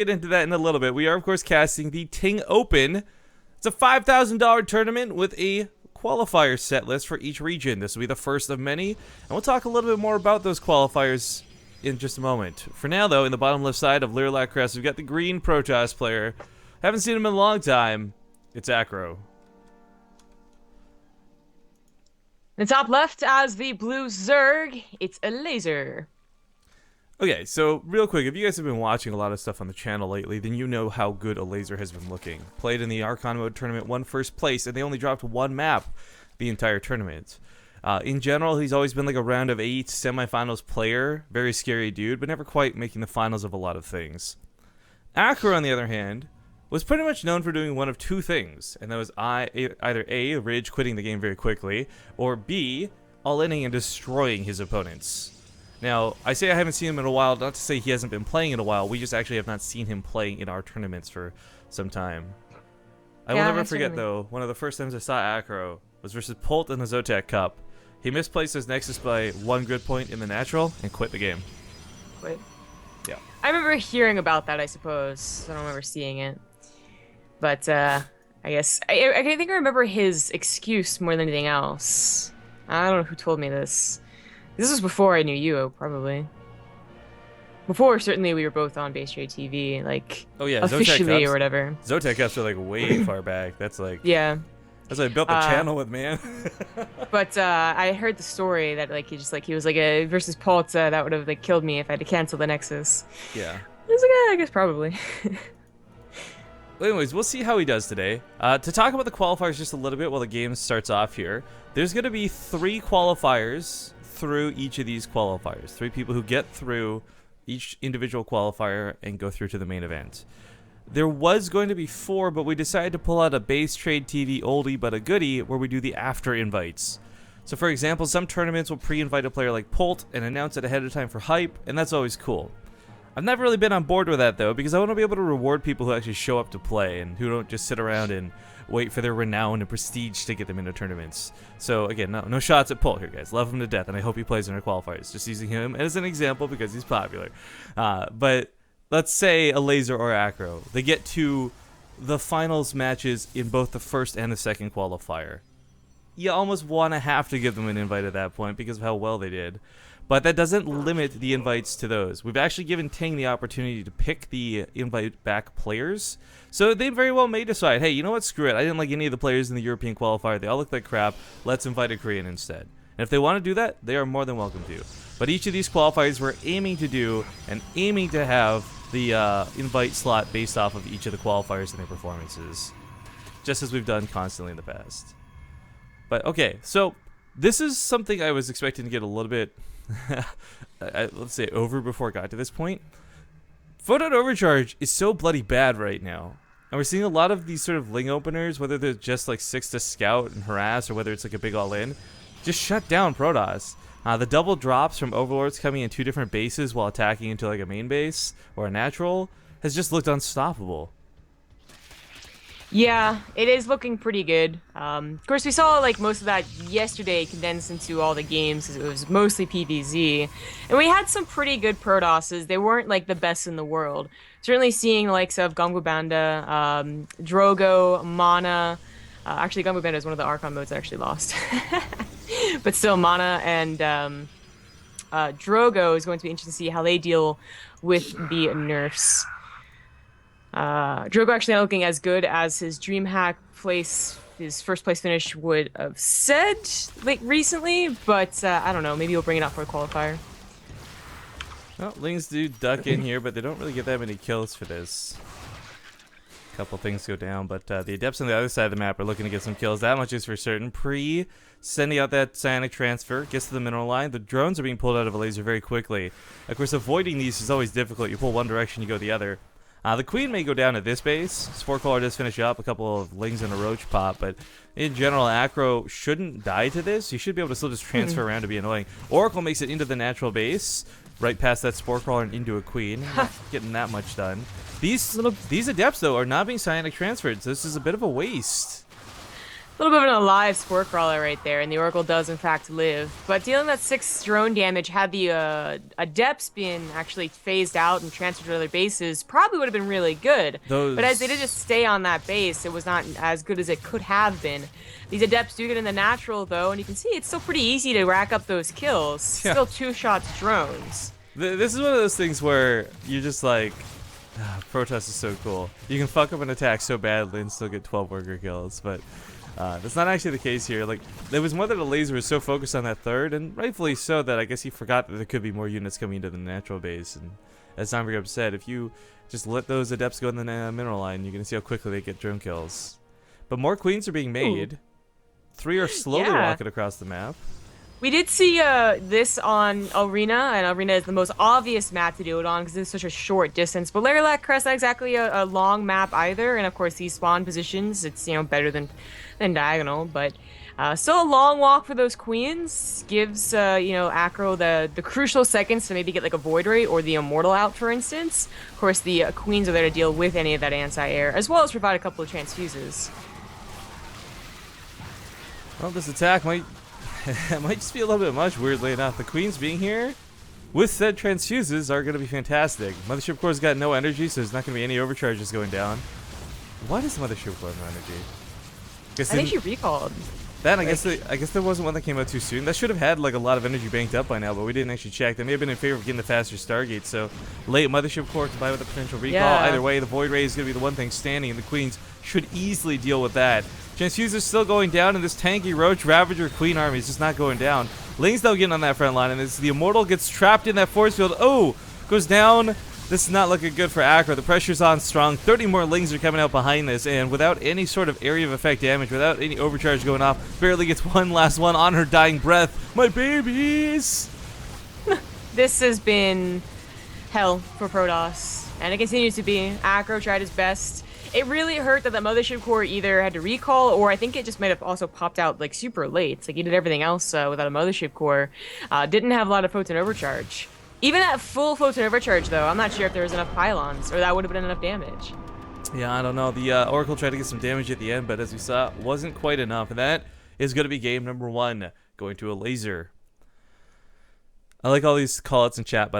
Get into that in a little bit. We are, of course, casting the Ting Open. It's a $5,000 tournament with a qualifier set list for each region. This will be the first of many, and we'll talk a little bit more about those qualifiers in just a moment. For now, though, in the bottom left side of Lilac Crest, we've got the green Protoss player. Haven't seen him in a long time. It's AcRo. The top left as the blue Zerg, it's Elazer. Okay, so real quick, if you guys have been watching a lot of stuff on the channel lately, then you know how good Elazer has been looking. Played in the Archon mode tournament, won first place, and they only dropped one map the entire tournament. In general, he's always been like a round of 8 semifinals player, very scary dude, but never quite making the finals of a lot of things. AcRo, on the other hand, was pretty much known for doing one of two things, and that was either A, rage quitting the game very quickly, or B, all-inning and destroying his opponents. Now, I say I haven't seen him in a while, not to say he hasn't been playing in a while, we just actually have not seen him playing in our tournaments for some time. I will never forget, though, one of the first times I saw AcRo was versus Polt in the Zotac Cup. He misplaced his Nexus by 1 grid point in the natural and quit the game. Quit? Yeah. I remember hearing about that, I suppose. I don't remember seeing it. But, I guess, I think I remember his excuse more than anything else. I don't know who told me this. This was before I knew you, probably. Before, certainly, we were both on Base Trade TV, like, oh, yeah, officially or whatever. Zotac Cups are, like, way far back. That's, like... Yeah. That's what I built the channel with, man. But I heard the story that, like, he was like, versus Polt, that would have, like, killed me if I had to cancel the Nexus. Yeah. I was like, I guess probably. Well, anyways, we'll see how he does today. To talk about the qualifiers just a little bit while the game starts off here, there's going to be 3 qualifiers through each of these qualifiers. 3 people who get through each individual qualifier and go through to the main event. There was going to be 4, but we decided to pull out a Base Trade TV oldie but a goodie where we do the after invites. So for example, some tournaments will pre-invite a player like Polt and announce it ahead of time for hype, and that's always cool. I've never really been on board with that though, because I want to be able to reward people who actually show up to play and who don't just sit around and wait for their renown and prestige to get them into tournaments. So again, no shots at Polt here, guys. Love him to death, and I hope he plays in our qualifiers. Just using him as an example because he's popular. But let's say Elazer or AcRo, they get to the finals matches in both the first and the second qualifier. You almost want to have to give them an invite at that point because of how well they did. But that doesn't limit the invites to those. We've actually given Ting the opportunity to pick the invite back players. So they very well may decide, hey, you know what, screw it. I didn't like any of the players in the European qualifier. They all look like crap. Let's invite a Korean instead. And if they want to do that, they are more than welcome to. But each of these qualifiers we're aiming to do and aiming to have the invite slot based off of each of the qualifiers and their performances. Just as we've done constantly in the past. But okay, so this is something I was expecting to get a little bit, let's say, over before it got to this point. Photon Overcharge is so bloody bad right now. And we're seeing a lot of these sort of Ling openers, whether they're just like 6 to scout and harass or whether it's like a big all-in, just shut down Protoss. The double drops from Overlords coming in 2 different bases while attacking into like a main base or a natural has just looked unstoppable. Yeah, it is looking pretty good. Of course, we saw like most of that yesterday condensed into all the games because it was mostly PvZ. And we had some pretty good Protosses. They weren't like the best in the world. Certainly seeing the likes of Gongu Banda, Drogo, Mana. Actually, Gongu Banda is one of the Archon modes I actually lost. But still, Mana and Drogo is going to be interesting to see how they deal with the nerfs. Drogo actually not looking as good as his DreamHack place, his first place finish would have said like recently, but I don't know, maybe he'll bring it up for a qualifier. Well, Lings do duck in here, but they don't really get that many kills for this. A couple things go down, but the Adepts on the other side of the map are looking to get some kills. That much is for certain. Sending out that Psionic transfer, gets to the mineral line. The drones are being pulled out of Elazer very quickly. Of course, avoiding these is always difficult. You pull one direction, you go the other. The Queen may go down at this base. Spore Crawler does finish up, a couple of Lings and a Roach pop, but in general, AcRo shouldn't die to this. You should be able to still just transfer around to be annoying. Oracle makes it into the natural base, right past that Spore Crawler and into a Queen. Not getting that much done. These Adepts, though, are not being Psionic transferred, so this is a bit of a waste. little bit of an alive spore crawler right there, and the Oracle does in fact live. But dealing that 6 drone damage, had the Adepts been actually phased out and transferred to other bases, probably would have been really good. But as they did just stay on that base, it was not as good as it could have been. These Adepts do get in the natural though, and you can see it's still pretty easy to rack up those kills. Yeah. Still 2 shots drones. This is one of those things where you're just like, Protest is so cool. You can fuck up an attack so badly and still get 12 worker kills, but that's not actually the case here. Like, there was more that Elazer was so focused on that third, and rightfully so, that I guess he forgot that there could be more units coming into the natural base. And as Zombie said, if you just let those Adepts go in the mineral line, you're gonna see how quickly they get drone kills. But more queens are being made. Ooh. 3 are slowly walking across the map. We did see this on Arena, and Arena is the most obvious map to do it on because it's such a short distance. But Lair Crest not exactly a long map either, and of course these spawn positions, it's better than Diagonal, but still a long walk for those queens. Gives AcRo the crucial seconds to maybe get like a Void Ray or the Immortal out, for instance. Of course the queens are there to deal with any of that anti-air, as well as provide a couple of transfuses. Well, this attack might just be a little bit much, weirdly enough. The queens being here with said transfuses are going to be fantastic. Mothership Core's got no energy, so there's not going to be any overcharges going down. Why does Mothership Core have no energy? I think she recalled. That, I guess there wasn't one that came out too soon. That should have had like a lot of energy banked up by now, but we didn't actually check. They may have been in favor of getting the faster Stargate, so late Mothership Core combined with the potential recall. Yeah. Either way, the Void Ray is going to be the one thing standing, and the queens should easily deal with that. Transfuse is still going down, and this tanky Roach Ravager Queen army is just not going down. Ling's though getting on that front line, and as the Immortal gets trapped in that force field, goes down. This is not looking good for AcRo. The pressure's on strong. 30 more Lings are coming out behind this, and without any sort of area of effect damage, without any overcharge going off, barely gets one last one on her dying breath. My babies! This has been hell for Protoss, and it continues to be. AcRo tried his best. It really hurt that the Mothership Core either had to recall, or I think it just might have also popped out like super late. It's like he did everything else without a Mothership Core. Didn't have a lot of photon overcharge. Even at full photon overcharge, though, I'm not sure if there was enough pylons, or that would have been enough damage. Yeah, I don't know. The Oracle tried to get some damage at the end, but as we saw, wasn't quite enough. And that is going to be game number 1, going to Elazer. I like all these call-outs in chat, by